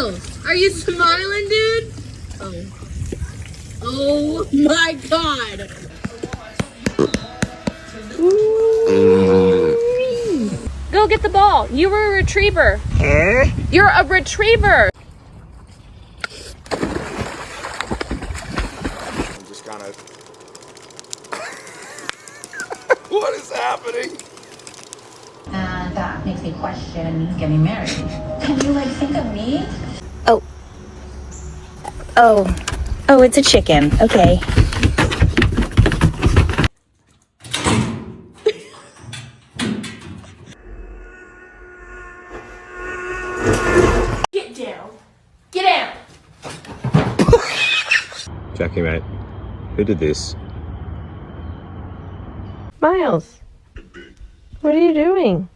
Miles, are you smiling, dude? Oh. Oh my God. Go get the ball. You were a retriever. You're a retriever. I'm just kind of... What is happening? And that makes me question getting married. Can you like think of me? Oh, it's a chicken. Okay. Get down. Get down. Jackie, mate, who did this? Miles, what are you doing?